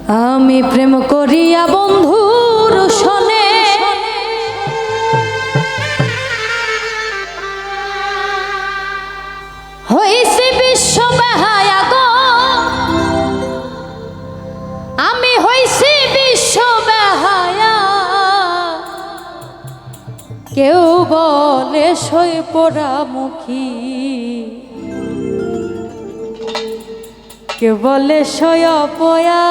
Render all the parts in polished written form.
আমি প্রেম করিয়া বন্ধুর সনে হইছি বিশ্ব বেহায়া গো, আমি হইছি বিশ্ব বেহায়া। কেউ বলে সই পোড়ামুখী, কেউ বলে সই অপয়া।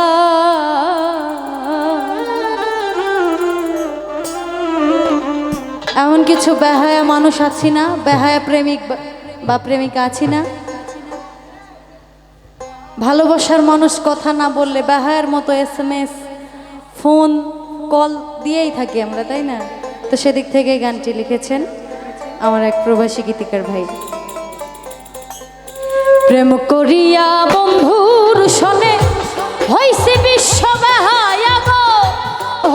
এমন কিছু বেহায়া মানুষ আছি না, বেহায়া প্রেমিক বা প্রেমিকা আছি না, ভালোবাসার মানুষ কথা না বললে বেহায়ার মতো SMS ফোন কল দিয়েই থাকি আমরা, তাই না? তো সেদিক থেকে গানটি লিখেছেন আমার এক প্রবাসী গীতিকার ভাই। প্রেম করিয়া বন্ধুর সনে হইছি বিশ্ব বেহায়া গো,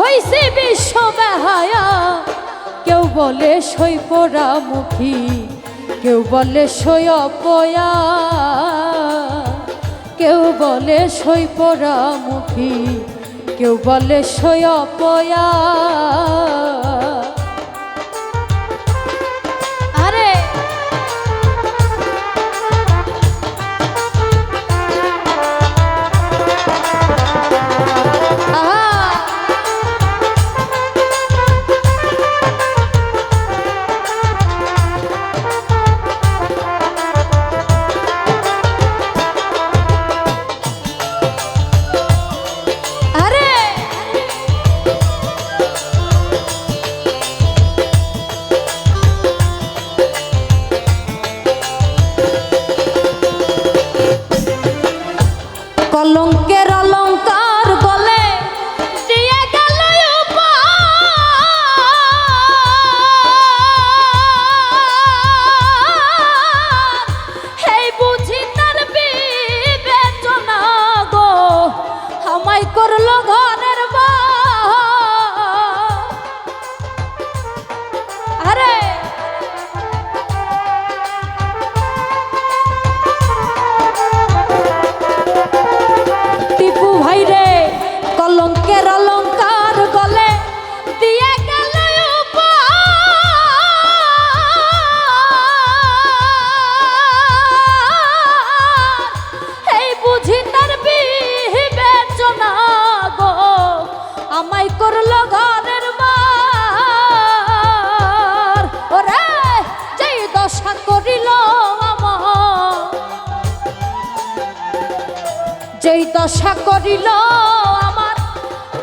হইছি বিশ্ব বেহায়া। কেউ বলে সই পোড়ামুখী, কেউ বলে সই অপয়া, কেউ বলে সই পোড়ামুখী, কেউ বলে সই অপয়া। কলঙ্কের অলঙ্কার গলে দিয়ে গেল এই বুঝি তার বিবেচনা গো, আমায় করলো ঘরের আরে কলঙ্কের অলঙ্কার গলে দিয়ে গেল এই বুঝি তার বিবেচনা গো, আমায় করলো ঘরের মার। ওরে যেই দশা করিল আমার, যেই দশা করিল আমার,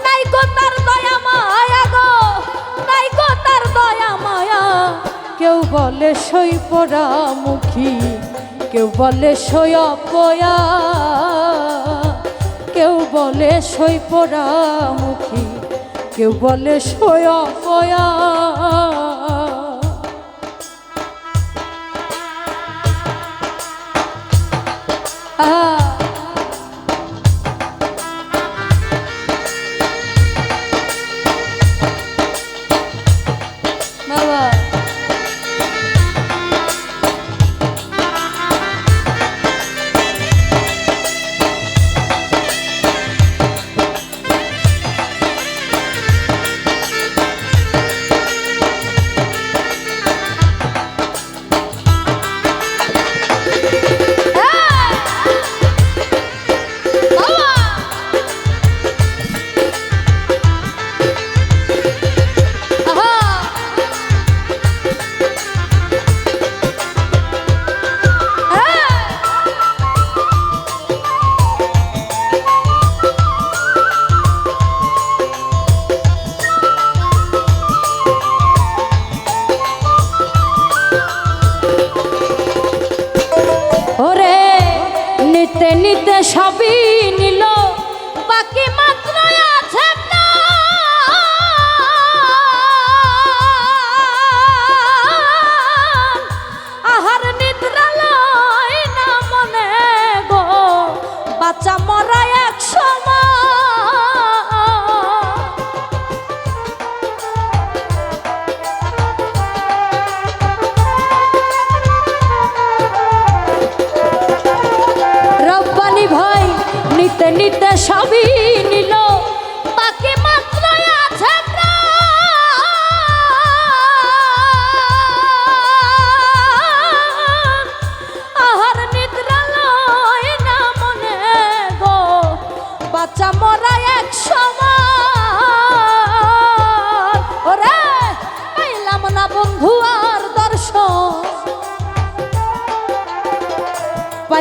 নাই গো তার দয়া মায়া গো, নাই গো তার দয়া মায়া। কেউ বলে সই পোড়ামুখী, কেউ বলে সই অপয়া, কেউ বলে সই পোড়ামুখী, কেউ বলে সই অপয়া।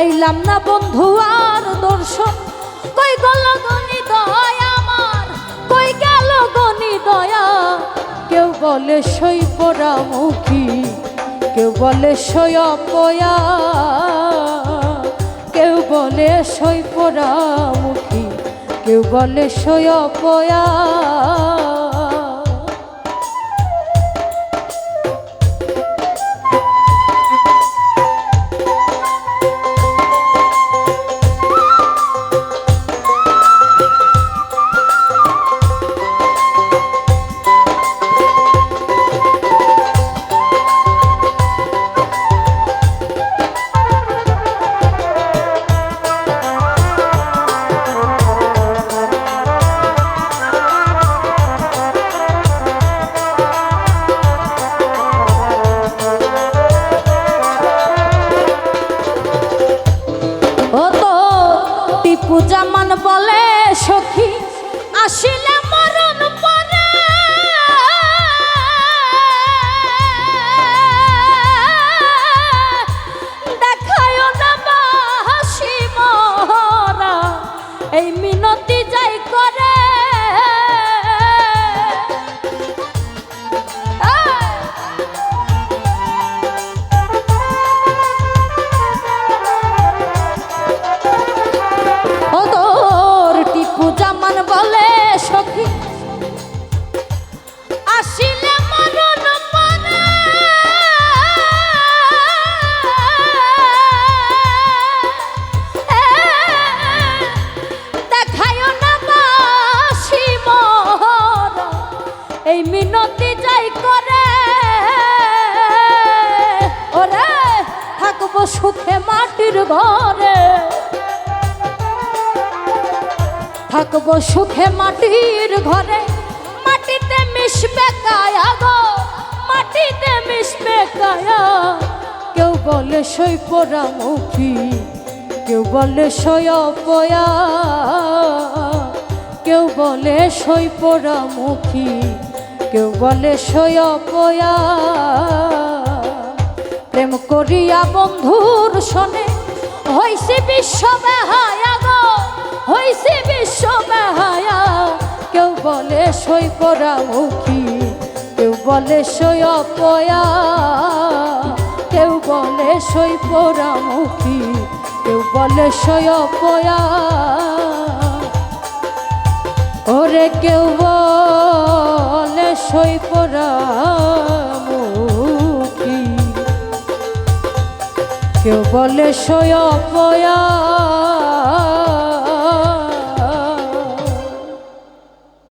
পাইলাম না বন্ধু আর দর্শন, কই গেল গনি দয়া আমার, কই গেল গনি দয়া। কেউ বলে সই পোড়ামুখী, কেউ বলে সই অপয়া, কেউ বলে সই পোড়ামুখী, কেউ বলে সই অপয়া। পূজামান বলে সখী আসিলে মরণ পরে, দেখায় না হাসি মহরা, এই মিনতি যাই করে। পূজামান বলে সখী আসিলে মরণ পরে, দেখায় না বাসি মহরা, এই মিনতি যাই করে। ওরে থাকবো সুখে মাটির ঘরে, থাকবো সুখে মাটির ঘরে, মাটিতে মিশবে কায়া গো, মাটিতে মিশবে কায়া। কেউ বলে সই পোড়ামুখী, কেউ বলে সই অপয়া, কেউ বলে সই পোড়ামুখী, কেউ বলে সই অপয়া। প্রেম করিয়া বন্ধুর শোনে হইছে বিশ্ব বেহায়া গো, হইছে বিশ্ব বেহায়া। কেউ বলে সই পোড়ামুখী, কেউ বলে সই অপয়া, কেউ বলে সই পোড়ামুখী, কেউ বলে সই অপয়া। ওরে কেউ বলে সই পোড়ামুখী, কেউ বলে সই অপয়া।